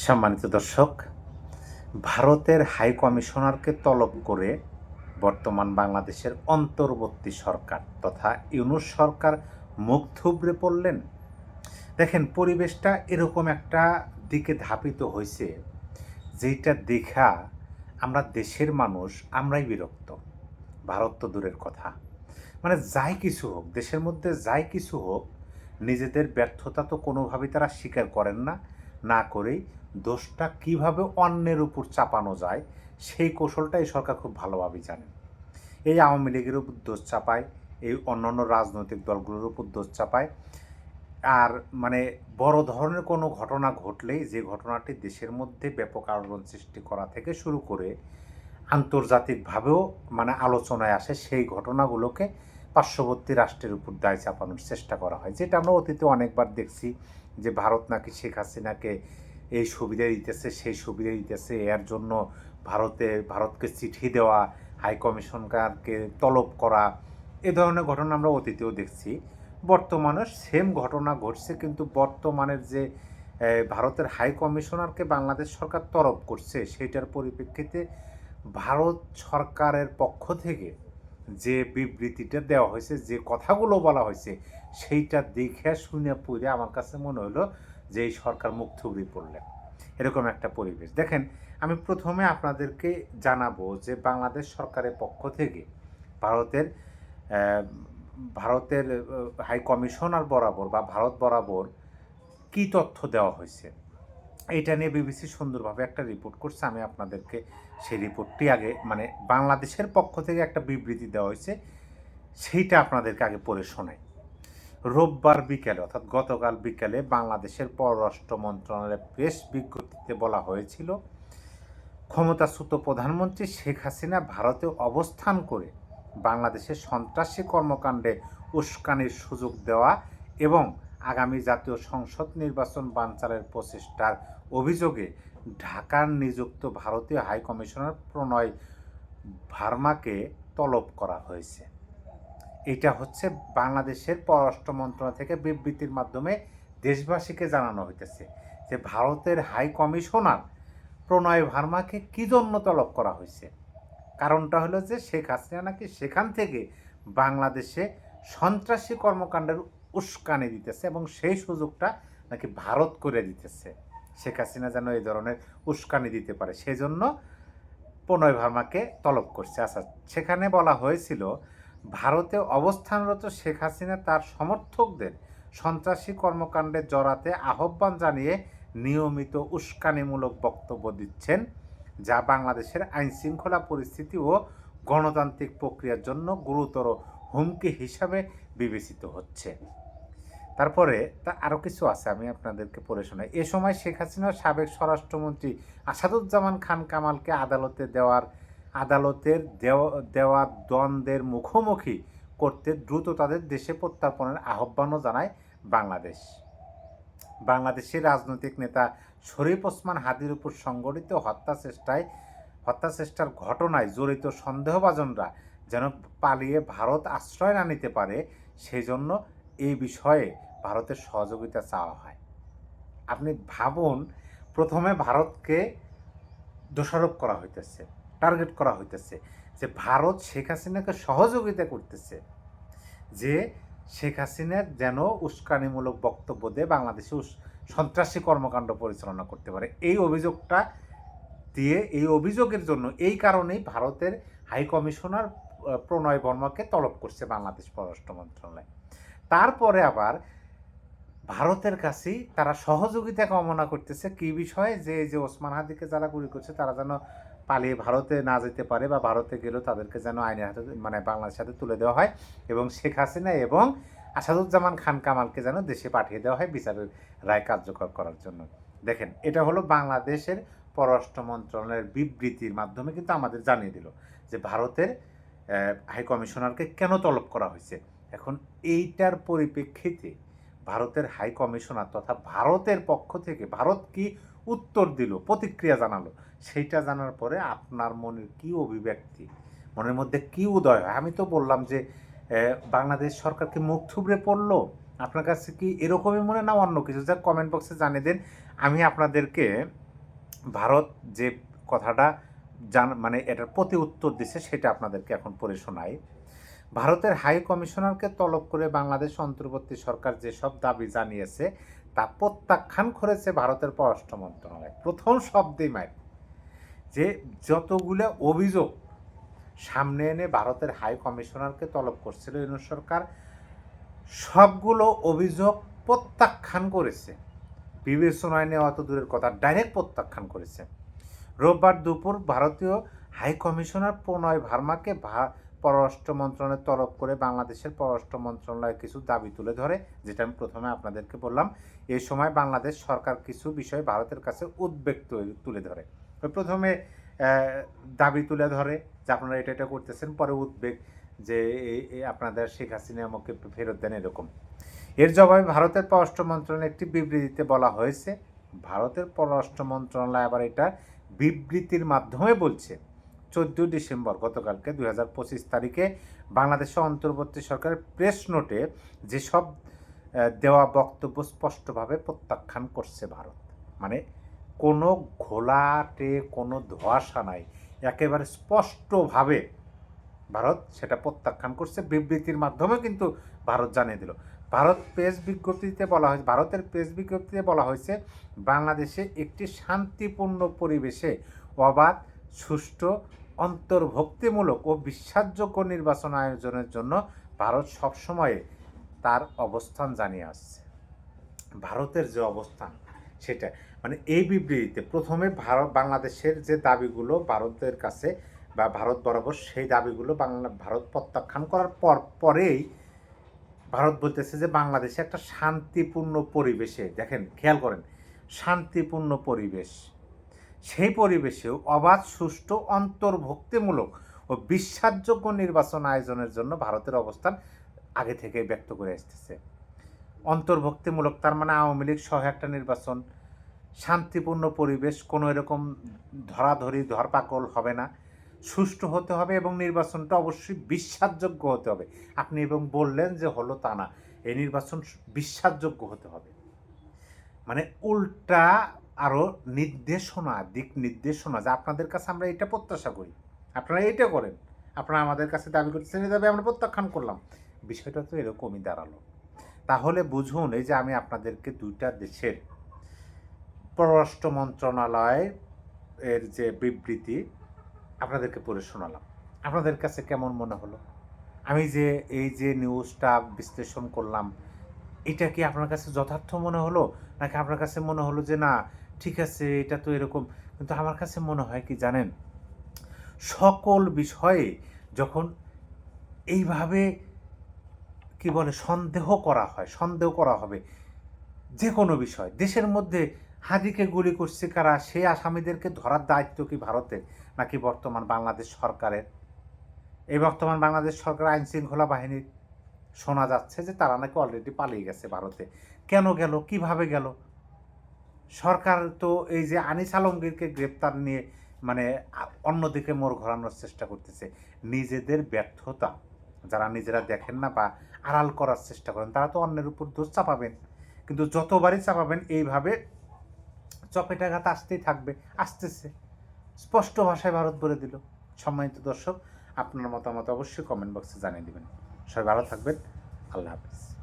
সম্মানিত দর্শক, ভারতের হাই কমিশনারকে তলব করে বর্তমান বাংলাদেশের অন্তর্বর্তী সরকার তথা ইউনূস সরকার মুখ থুবড়ে পড়লেন। দেখেন, পরিবেশটা এরকম একটা দিকে ধাপিত হয়েছে যেটা দেখা আমরা দেশের মানুষ আমরাই বিরক্ত। ভারত তো দূরের কথা, মানে যাই কিছু হোক, দেশের মধ্যে যাই কিছু হোক, নিজেদের ব্যর্থতা তো কোনোভাবেই তারা স্বীকার করেন না। না করেই দোষটা কিভাবে অন্যের উপর চাপানো যায় সেই কৌশলটা এই সরকার খুব ভালোভাবেই জানেন। এই আওয়ামী লীগের উপর দোষ চাপায়, এই অন্যান্য রাজনৈতিক দলগুলোর উপর দোষ চাপায়। আর মানে বড় ধরনের কোনো ঘটনা ঘটলেই যে ঘটনাটি দেশের মধ্যে ব্যাপক আলোড়ন সৃষ্টি করা থেকে শুরু করে আন্তর্জাতিকভাবেও মানে আলোচনায় আসে, সেই ঘটনাগুলোকে পার্শ্ববর্তী রাষ্ট্রের উপর দায় চাপানোর চেষ্টা করা হয়, যেটা আমরা অতীতে অনেকবার দেখছি যে ভারত নাকি শেখ হাসিনাকে এই সুবিধা দিতেছে, সেই সুবিধা দিতেছে, এর জন্য ভারতকে চিঠি দেওয়া, হাই কমিশনারকে তলব করা, এ ধরনের ঘটনা আমরা অতীতেও দেখছি। বর্তমানে সেম ঘটনা ঘটছে, কিন্তু বর্তমানের যে ভারতের হাই কমিশনারকে বাংলাদেশ সরকার তলব করছে সেইটার পরিপ্রেক্ষিতে ভারত সরকারের পক্ষ থেকে যে বিবৃতিটা দেওয়া হয়েছে, যে কথাগুলো বলা হয়েছে, সেইটা দেখে শুনে পড়ে আমার কাছে মনে হলো যে এই সরকার মুখ থুবড়ে পড়লেন। এরকম একটা পরিবেশ। দেখেন, আমি প্রথমে আপনাদেরকে জানাবো যে বাংলাদেশ সরকারের পক্ষ থেকে ভারতের ভারতের হাই কমিশনার বরাবর বা ভারত বরাবর কী তথ্য দেওয়া হয়েছে। এইটা নিয়ে বিবিসি সুন্দরভাবে একটা রিপোর্ট করছে। আমি আপনাদেরকে সেই রিপোর্টটি আগে মানে বাংলাদেশের পক্ষ থেকে একটা বিবৃতি দেওয়া হয়েছে, সেইটা আপনাদেরকে আগে পড়ে শোনাই। রোববার বিকেলে অর্থাৎ গতকাল বিকেলে বাংলাদেশের পররাষ্ট্র মন্ত্রণালয়ের প্রেস বিজ্ঞপ্তিতে বলা হয়েছিল, ক্ষমতাচ্যুত প্রধানমন্ত্রী শেখ হাসিনা ভারতে অবস্থান করে বাংলাদেশের সন্ত্রাসী কর্মকাণ্ডে উস্কানির সুযোগ দেওয়া এবং আগামী জাতীয় সংসদ নির্বাচন বানচালের প্রচেষ্টার অভিযোগে ঢাকার নিযুক্ত ভারতীয় হাই কমিশনার প্রণয় ভার্মাকে তলব করা হয়েছে। এটা হচ্ছে বাংলাদেশের পররাষ্ট্র মন্ত্রণালয় থেকে বিবৃতির মাধ্যমে দেশবাসীকে জানানো হইতেছে যে ভারতের হাই কমিশনার প্রণয় ভার্মাকে কী জন্য তলব করা হয়েছে। কারণটা হলো যে শেখ হাসিনা নাকি সেখান থেকে বাংলাদেশে সন্ত্রাসী কর্মকাণ্ডের উস্কানি দিতেছে এবং সেই সুযোগটা নাকি ভারত করে দিতেছে, শেখ হাসিনা যেন এই ধরনের উস্কানি দিতে পারে, সেই জন্য প্রণয় ভার্মাকে তলব করছে। আচ্ছা, সেখানে বলা হয়েছিল ভারতে অবস্থানরত শেখ হাসিনা তার সমর্থকদের সন্ত্রাসী কর্মকাণ্ডে জড়াতে আহ্বান জানিয়ে নিয়মিত উস্কানিমূলক বক্তব্য দিচ্ছেন, যা বাংলাদেশের আইনশৃঙ্খলা পরিস্থিতি ও গণতান্ত্রিক প্রক্রিয়ার জন্য গুরুতর হুমকি হিসাবে বিবেচিত হচ্ছে। তারপরে তা আরও কিছু আছে, আমি আপনাদেরকে পড়ে শোনাই। এ সময় শেখ হাসিনার সাবেক স্বরাষ্ট্রমন্ত্রী আসাদুজ্জামান খান কামালকে আদালতের দেওয়া দ্বন্দ্বের মুখোমুখি করতে দ্রুত তাদের দেশে প্রত্যার্পণের আহ্বানও জানায় বাংলাদেশ। বাংলাদেশের রাজনৈতিক নেতা শরীফ ওসমান হাদির উপর সংগঠিত হত্যাচেষ্টার ঘটনায় জড়িত সন্দেহভাজনরা যেন পালিয়ে ভারত আশ্রয় না নিতে পারে, সেই জন্য এই বিষয়ে ভারতের সহযোগিতা চাওয়া হয়। আপনি ভাবুন, প্রথমে ভারতকে দোষারোপ করা হইতেছে, টার্গেট করা হইতেছে যে ভারত শেখ হাসিনাকে সহযোগিতা করতেছে, যে শেখ হাসিনার যেন উস্কানিমূলক বক্তব্য দিয়ে বাংলাদেশে সন্ত্রাসী কর্মকাণ্ড পরিচালনা করতে পারে। এই অভিযোগটা দিয়ে, এই অভিযোগের জন্য, এই কারণেই ভারতের হাই কমিশনার প্রণয় বর্মাকে তলব করছে বাংলাদেশ পররাষ্ট্র মন্ত্রণালয়। তারপরে আবার ভারতের কাছেই তারা সহযোগিতা কামনা করতেছে কি বিষয়ে, যে ওসমান হাদিকে যারা গুলি করছে তারা যেন পালিয়ে ভারতে না যেতে পারে, বা ভারতে গেলেও তাদেরকে যেন আইনের হাতে মানে বাংলাদেশের হাতে তুলে দেওয়া হয়, এবং শেখ হাসিনা এবং আসাদুজ্জামান খান কামালকে যেন দেশে পাঠিয়ে দেওয়া হয় বিচারের রায় কার্যকর করার জন্য। দেখেন, এটা হলো বাংলাদেশের পররাষ্ট্র মন্ত্রণালয়ের বিবৃতির মাধ্যমে কিন্তু আমাদের জানিয়ে দিল যে ভারতের হাই কমিশনারকে কেন তলব করা হয়েছে। এখন এইটার পরিপ্রেক্ষিতে ভারতের হাই কমিশনার তথা ভারতের পক্ষ থেকে ভারত কি উত্তর দিল, প্রতিক্রিয়া জানালো, সেইটা জানার পরে আপনার মনের কি অভিব্যক্তি, মনের মধ্যে কি উদয় হয়। আমি তো বললাম যে বাংলাদেশ সরকারকে মুখ থুবড়ে পড়লো। আপনার কাছে কি এরকমই মনে, না অন্য কিছু? যা কমেন্ট বক্সে জানিয়ে দেন। আমি আপনাদেরকে ভারত যে কথাটা মানে এটার প্রতি উত্তর দিছে সেটা আপনাদেরকে এখন পড়ে শোনাই। ভারতের হাই কমিশনারকে তলব করে বাংলাদেশ অন্তর্বর্তী সরকার যেসব দাবি জানিয়েছে তা প্রত্যাখ্যান করেছে ভারতের পররাষ্ট্র মন্ত্রণালয়। প্রথম শব্দেই মায় যে যতগুলো অভিযোগ সামনে এনে ভারতের হাই কমিশনারকে তলব করছিল ইউনূস সরকার, সবগুলো অভিযোগ প্রত্যাখ্যান করেছে। বিবেচনায় নেওয়া অত দূরের কথা, ডাইরেক্ট প্রত্যাখ্যান করেছে। রোববার দুপুর ভারতীয় হাই কমিশনার প্রণয় ভার্মাকে পররাষ্ট্র মন্ত্রণালয়ে তলব করে বাংলাদেশের পররাষ্ট্র মন্ত্রণালয় কিছু দাবি তুলে ধরে, যেটা আমি প্রথমে আপনাদেরকে বললাম। এই সময় বাংলাদেশ সরকার কিছু বিষয়ে ভারতের কাছে উদ্বেগ তুলে ধরে। প্রথমে দাবি তুলে ধরে যে আপনারা এটা করতেছেন, পরে উদ্বেগ যে আপনাদের শেখ হাসিনা আমাকে ফেরত দেন, এরকম। এর জবাবে ভারতের পররাষ্ট্র মন্ত্রণালয়ের একটি বিবৃতিতে বলা হয়েছে, ভারতের পররাষ্ট্র মন্ত্রণালয় আবার এটা বিবৃতির মাধ্যমে বলছে, 14 ডিসেম্বর গতকালকে 2025 তারিখে বাংলাদেশের অন্তর্বর্তী সরকারের প্রেস নোটে যেসব দেওয়া বক্তব্য স্পষ্টভাবে প্রত্যাখ্যান করছে ভারত। মানে কোনো ঘোলাটে কোনো ধোঁয়াশা নাই, একেবারে স্পষ্টভাবে ভারত সেটা প্রত্যাখ্যান করছে। বিবৃতির মাধ্যমে কিন্তু ভারত জানিয়ে দিল। ভারতের প্রেস বিজ্ঞপ্তিতে বলা হয়েছে বাংলাদেশে একটি শান্তিপূর্ণ পরিবেশে অবাধ, সুষ্ঠু, অন্তর্ভুক্তিমূলক ও বিশ্বাসযোগ্য নির্বাচন আয়োজনের জন্য ভারত সবসময় তার অবস্থান জানিয়ে আসছে। ভারতের যে অবস্থান সেটা মানে এই বিবৃতিতে প্রথমে বাংলাদেশের যে দাবিগুলো ভারতের কাছে বা ভারত বরাবর, সেই দাবিগুলো ভারত প্রত্যাখ্যান করার পরেই ভারত বলতেছে যে বাংলাদেশে একটা শান্তিপূর্ণ পরিবেশে, দেখেন খেয়াল করেন, শান্তিপূর্ণ পরিবেশ, সেই পরিবেশেও অবাধ, সুষ্ঠু, অন্তর্ভুক্তিমূলক ও বিশ্বাসযোগ্য নির্বাচন আয়োজনের জন্য ভারতের অবস্থান আগে থেকে ব্যক্ত করে আসতেছে। অন্তর্ভুক্তিমূলক তার মানে আওয়ামী লীগ সহ একটা নির্বাচন, শান্তিপূর্ণ পরিবেশ, কোনো এরকম ধরপাকল হবে না, সুষ্ঠু হতে হবে এবং নির্বাচনটা অবশ্যই বিশ্বাসযোগ্য হতে হবে। আপনি এবং বললেন যে হলো তা না, এই নির্বাচন বিশ্বাসযোগ্য হতে হবে। মানে উল্টা আরও দিক নির্দেশনা যে আপনাদের কাছে আমরা এটা প্রত্যাশা করি, আপনারা এটা করেন, আপনারা আমাদের কাছে দাবি করতেছেন, এই দাবি আমরা প্রত্যাখ্যান করলাম। বিষয়টা তো এরকমই দাঁড়ালো। তাহলে বুঝুন, এই যে আমি আপনাদেরকে দুইটা দেশের পররাষ্ট্র মন্ত্রণালয় এর যে বিবৃতি আপনাদেরকে পড়ে শোনালাম, আপনাদের কাছে কেমন মনে হলো? আমি যে এই যে নিউজটা বিশ্লেষণ করলাম, এটা কি আপনার কাছে যথার্থ মনে হলো, নাকি আপনার কাছে মনে হলো যে না ঠিক আছে এটা তো এরকম? কিন্তু আমার কাছে মনে হয় কি জানেন, সকল বিষয়ে যখন এইভাবে কি বলে সন্দেহ করা হবে যে কোনো বিষয়, দেশের মধ্যে হাদিকে গুলি করছে কারা, সেই আসামিদেরকে ধরার দায়িত্ব কি ভারতের নাকি বর্তমান বাংলাদেশ সরকারের? এই বর্তমান বাংলাদেশ সরকার আইন শৃঙ্খলা বাহিনীর। শোনা যাচ্ছে যে তারা নাকি অলরেডি পালিয়ে গেছে ভারতে। কেন গেল, কিভাবে গেল? সরকার তো এই যে আনিস আলমগীরকে গ্রেপ্তার নিয়ে মানে অন্যদিকে মোড় ঘোরানোর চেষ্টা করতেছে। নিজেদের ব্যর্থতা যারা নিজেরা দেখেন না বা আড়াল করার চেষ্টা করেন, তারা তো অন্যের উপর দোষ চাপাবেন, কিন্তু যতবারই চাপাবেন এইভাবে চপেটাঘাত আসতেই থাকবে, আসতেছে। স্পষ্ট ভাষায় ভারত বলে দিল। সম্মানিত দর্শক, আপনার মতামত অবশ্যই কমেন্ট বক্সে জানিয়ে দেবেন। সবাই ভালো থাকবেন। আল্লাহ হাফেজ।